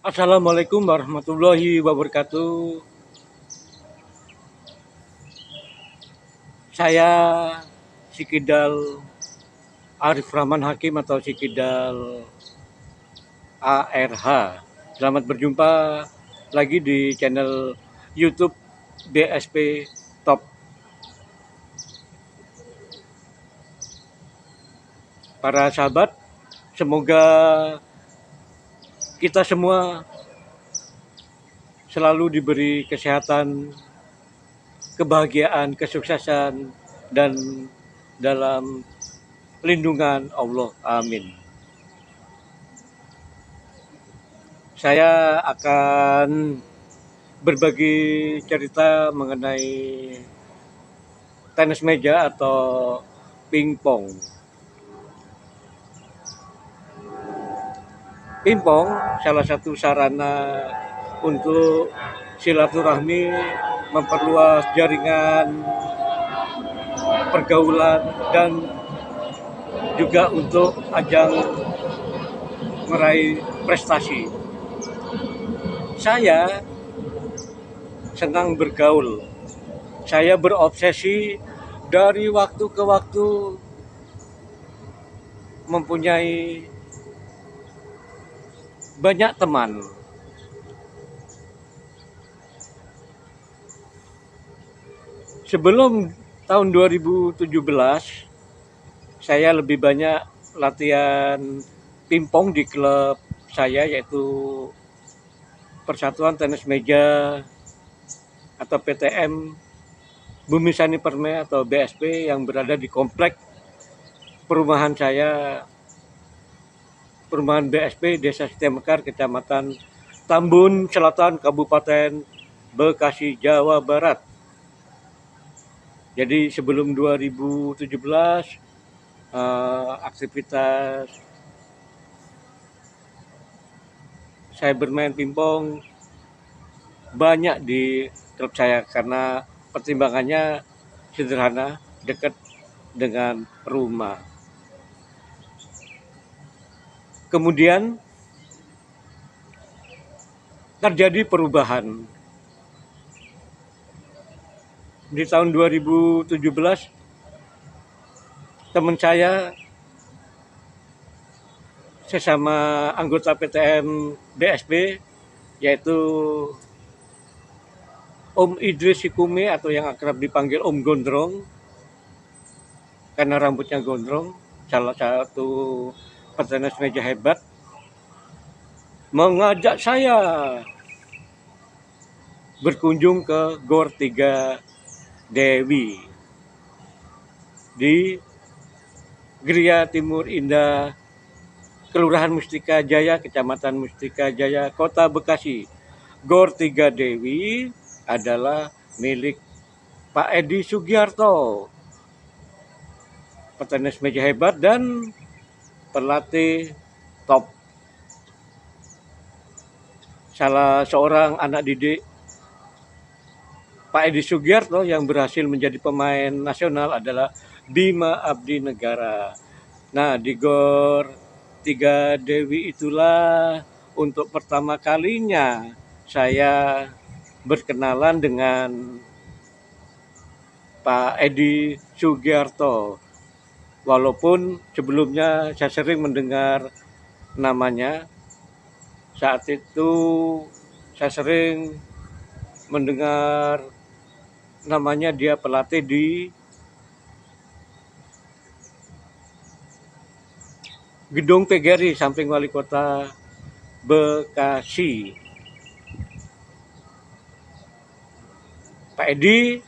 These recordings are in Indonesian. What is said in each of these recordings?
Assalamualaikum warahmatullahi wabarakatuh. Saya Sikidal Arif Rahman Hakim atau Sikidal ARH. Selamat berjumpa lagi di channel YouTube BSP Top. Para sahabat, semoga kita semua selalu diberi kesehatan, kebahagiaan, kesuksesan, dan dalam lindungan Allah. Amin. Saya akan berbagi cerita mengenai tenis meja atau pingpong. Pingpong salah satu sarana untuk silaturahmi, memperluas jaringan pergaulan, dan juga untuk ajang meraih prestasi. Saya senang bergaul. Saya berobsesi dari waktu ke waktu mempunyai banyak teman. Sebelum tahun 2017, saya lebih banyak latihan pingpong di klub saya, yaitu Persatuan Tenis Meja atau PTM Bumi Sani Perme atau BSP yang berada di komplek perumahan saya, perumahan BSP Desa Setemekar, Kecamatan Tambun Selatan, Kabupaten Bekasi, Jawa Barat. Jadi sebelum 2017 aktivitas saya bermain pingpong banyak di klub saya karena pertimbangannya sederhana, dekat dengan rumah. Kemudian terjadi perubahan. Di tahun 2017, teman saya sesama anggota PTM BSP, yaitu Om Idris Sikume atau yang akrab dipanggil Om Gondrong, karena rambutnya gondrong, salah satu petenis meja hebat, mengajak saya berkunjung ke Gor 3 Dewi di Gria Timur Indah, Kelurahan Mustika Jaya, Kecamatan Mustika Jaya, Kota Bekasi. Gor 3 Dewi adalah milik Pak Edi Sugiarto, petenis meja hebat dan pelatih top. Salah seorang anak didik Pak Edi Sugiarto yang berhasil menjadi pemain nasional adalah Bima Abdi Negara. Nah, di Gor 3 Dewi itulah untuk pertama kalinya saya berkenalan dengan Pak Edi Sugiarto. Walaupun sebelumnya saya sering mendengar namanya, saat itu saya sering mendengar namanya dia pelatih di Gedung PGRI samping Wali Kota Bekasi. Pak Edi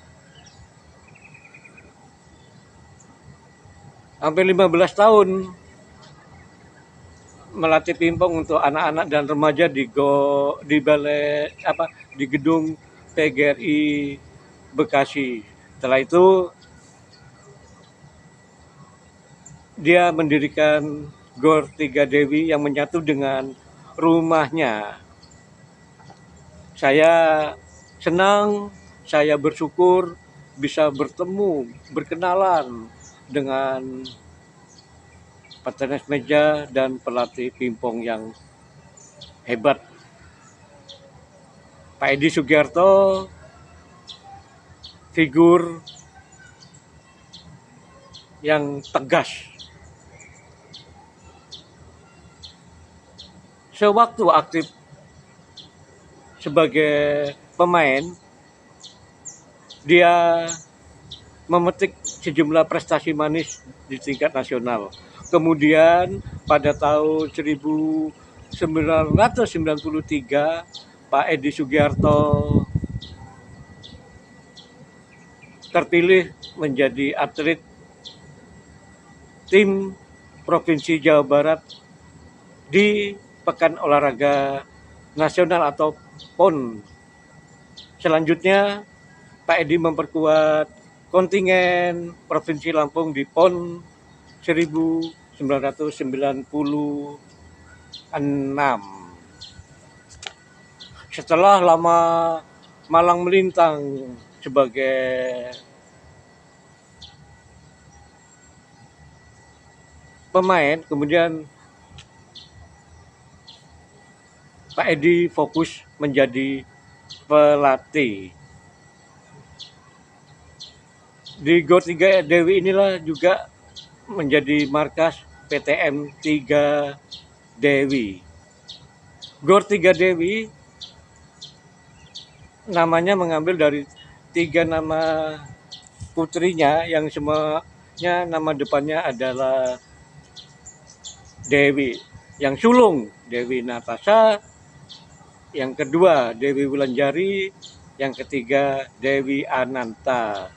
hampir 15 tahun melatih pingpong untuk anak-anak dan remaja di balai di gedung PGRI Bekasi. Setelah itu dia mendirikan Gor 3 Dewi yang menyatu dengan rumahnya. Saya senang, saya bersyukur bisa bertemu, berkenalan dengan petenis meja dan pelatih pingpong yang hebat. Pak Edi Sugiarto figur yang tegas. Sewaktu aktif sebagai pemain, dia memetik sejumlah prestasi manis di tingkat nasional. Kemudian pada tahun 1993, Pak Edi Sugiarto terpilih menjadi atlet tim Provinsi Jawa Barat di Pekan Olahraga Nasional atau PON. Selanjutnya, Pak Edi memperkuat kontingen Provinsi Lampung di PON 1996. Setelah lama malang melintang sebagai pemain, kemudian Pak Edi fokus menjadi pelatih. Di Gor 3 Dewi inilah juga menjadi markas PTM 3 Dewi. Gor 3 Dewi namanya mengambil dari 3 nama putrinya yang semuanya nama depannya adalah Dewi. Yang sulung Dewi Natasha, yang kedua Dewi Wulanjari, yang ketiga Dewi Ananta.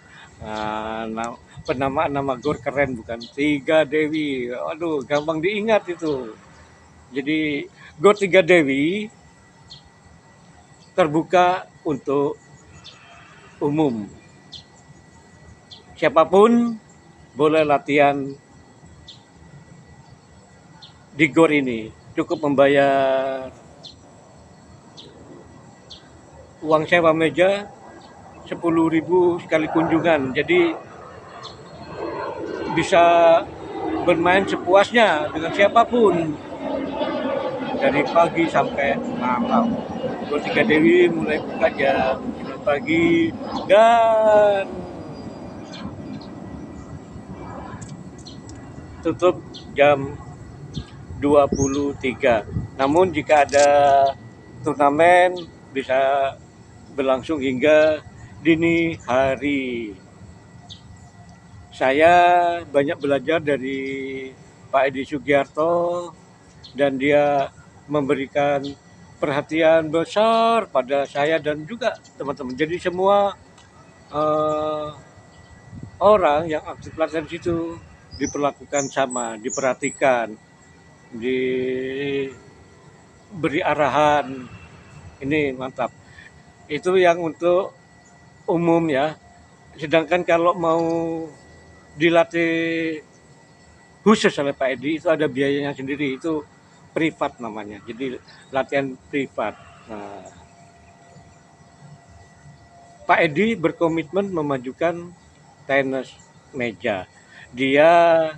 Nah, penamaan nama Gor keren bukan? 3 Dewi. Aduh, gampang diingat itu. Jadi Gor 3 Dewi terbuka untuk umum. Siapapun boleh latihan di Gor ini. Cukup membayar uang sewa meja 10.000 sekali kunjungan. Jadi bisa bermain sepuasnya dengan siapapun dari pagi sampai malam. Gor 3 Dewi mulai buka jam 9 pagi dan tutup jam 23. Namun jika ada turnamen bisa berlangsung hingga dini hari. Saya banyak belajar dari Pak Edi Sugiarto dan dia memberikan perhatian besar pada saya dan juga teman-teman. Jadi semua orang yang aktif latihan situ diperlakukan sama, diperhatikan, diberi arahan. Ini mantap. Itu yang untuk umum ya. Sedangkan kalau mau dilatih khusus oleh Pak Edi itu ada biayanya sendiri, itu privat namanya. Jadi latihan privat. Nah, Pak Edi berkomitmen memajukan tenis meja. Dia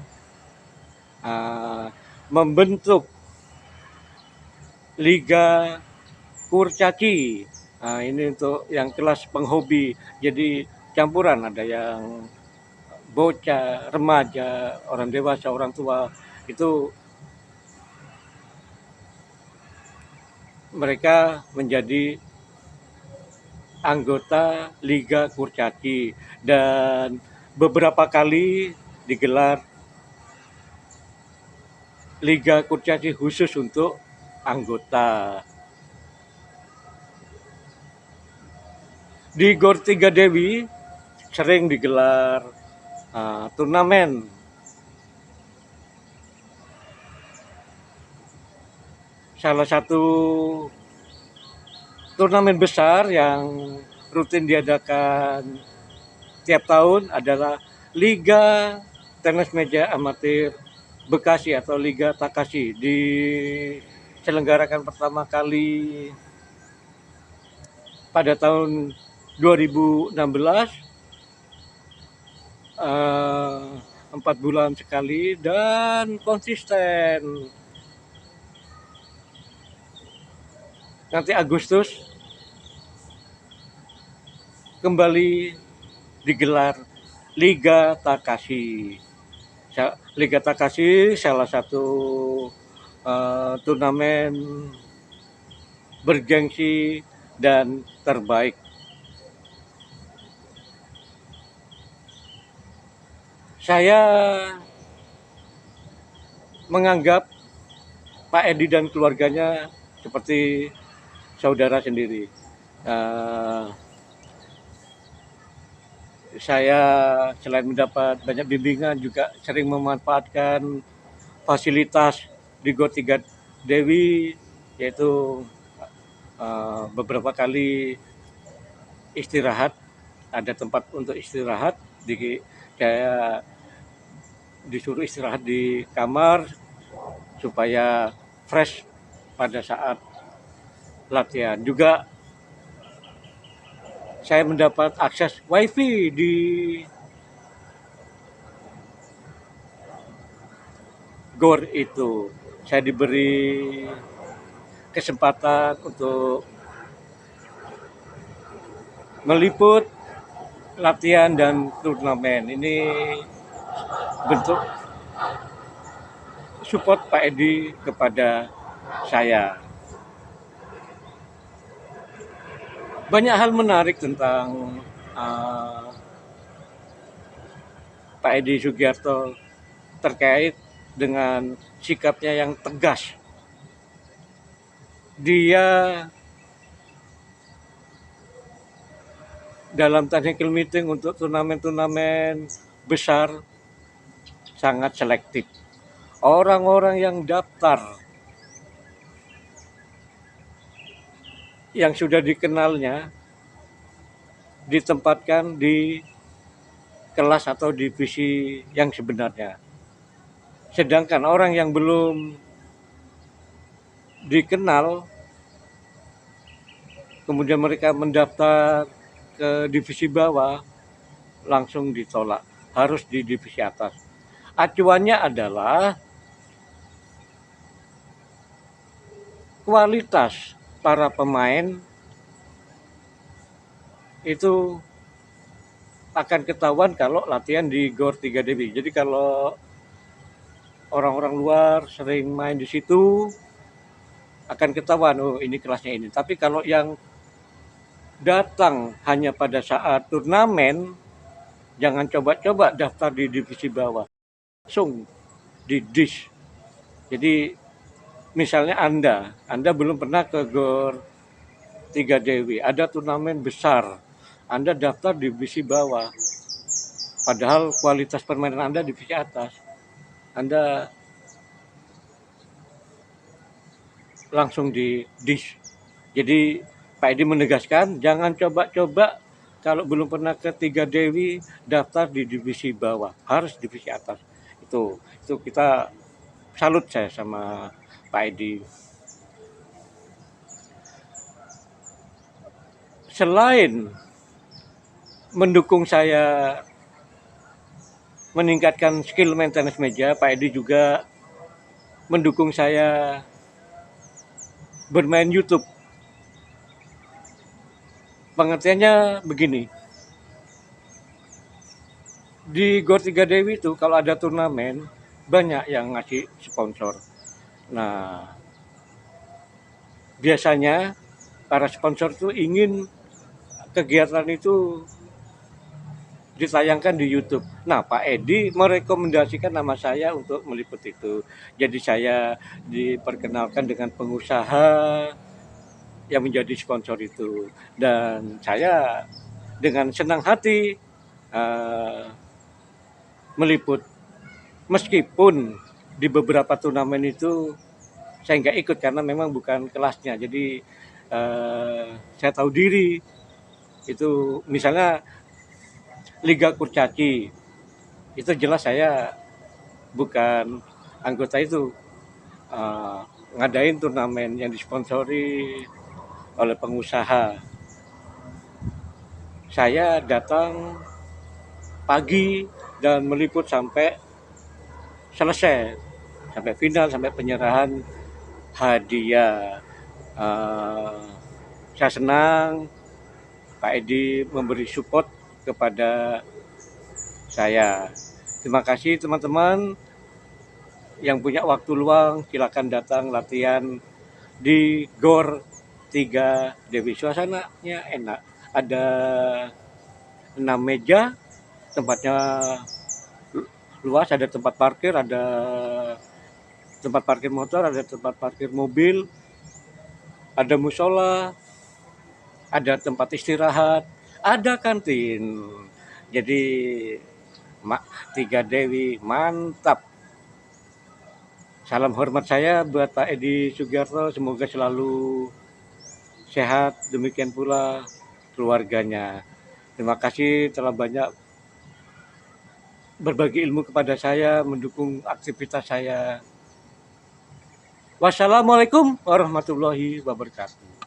membentuk Liga Kurcaci. Nah, ini untuk yang kelas penghobi. Jadi campuran, ada yang bocah, remaja, orang dewasa, orang tua. Itu mereka menjadi anggota Liga Kurcaci dan beberapa kali digelar Liga Kurcaci khusus untuk anggota. Di Gor 3 Dewi sering digelar turnamen. Salah satu turnamen besar yang rutin diadakan tiap tahun adalah Liga Tenis Meja Amatir Bekasi atau Liga Takashi. Diselenggarakan pertama kali pada tahun 2016, 4 bulan sekali dan konsisten. Nanti Agustus kembali digelar Liga Takashi. Liga Takashi salah satu turnamen bergengsi dan terbaik. Saya menganggap Pak Edi dan keluarganya seperti saudara sendiri. Saya selain mendapat banyak bimbingan juga sering memanfaatkan fasilitas di Gor 3 Dewi, yaitu beberapa kali istirahat, ada tempat untuk istirahat. Saya disuruh istirahat di kamar supaya fresh pada saat latihan. Juga saya mendapat akses wifi di Gor itu. Saya diberi kesempatan untuk meliput latihan dan turnamen. Ini bentuk support Pak Edi kepada saya. Banyak hal menarik tentang Pak Edi Sugiarto terkait dengan sikapnya yang tegas. Dia dalam technical meeting untuk turnamen-turnamen besar sangat selektif. Orang-orang yang daftar, yang sudah dikenalnya, ditempatkan di kelas atau divisi yang sebenarnya. Sedangkan orang yang belum dikenal, kemudian mereka mendaftar ke divisi bawah, langsung ditolak, harus di divisi atas. Acuannya adalah kualitas para pemain itu akan ketahuan kalau latihan di Gor 3 Dewi. Jadi kalau orang-orang luar sering main di situ, akan ketahuan, oh ini kelasnya ini. Tapi kalau yang datang hanya pada saat turnamen, jangan coba-coba daftar di divisi bawah, langsung di dish. Jadi misalnya Anda belum pernah ke Gor 3 Dewi, ada turnamen besar, Anda daftar di divisi bawah, padahal kualitas permainan Anda divisi atas, Anda langsung di dish. Jadi Pak Edi menegaskan jangan coba-coba kalau belum pernah ke 3 Dewi daftar di divisi bawah, harus divisi atas. Itu kita salut saya sama Pak Edi. Selain mendukung saya meningkatkan skill main tenis meja, Pak Edi juga mendukung saya bermain YouTube. Pengertiannya begini, di Gor 3 Dewi itu kalau ada turnamen banyak yang ngasih sponsor. Nah, biasanya para sponsor itu ingin kegiatan itu ditayangkan di YouTube. Nah, Pak Edi merekomendasikan nama saya untuk meliput itu. Jadi saya diperkenalkan dengan pengusaha yang menjadi sponsor itu. Dan saya dengan senang hati meliput. Meskipun di beberapa turnamen itu saya nggak ikut karena memang bukan kelasnya. Jadi saya tahu diri. Itu misalnya Liga Kurcaci, itu jelas saya bukan anggota itu. Ngadain turnamen yang disponsori oleh pengusaha. Saya datang pagi dan meliput sampai selesai, sampai final, sampai penyerahan hadiah. Saya senang Pak Edi memberi support kepada saya. Terima kasih teman-teman yang punya waktu luang, silakan datang latihan di GOR 3 Dewi. Suasananya enak, ada 6 meja, tempatnya luas, ada tempat parkir, ada tempat parkir motor, ada tempat parkir mobil, ada musola, ada tempat istirahat, ada kantin. Jadi 3 Dewi mantap. Salam hormat saya buat Pak Edi Sugiarto, semoga selalu sehat, demikian pula keluarganya. Terima kasih telah banyak berbagi ilmu kepada saya, mendukung aktivitas saya. Wassalamualaikum warahmatullahi wabarakatuh.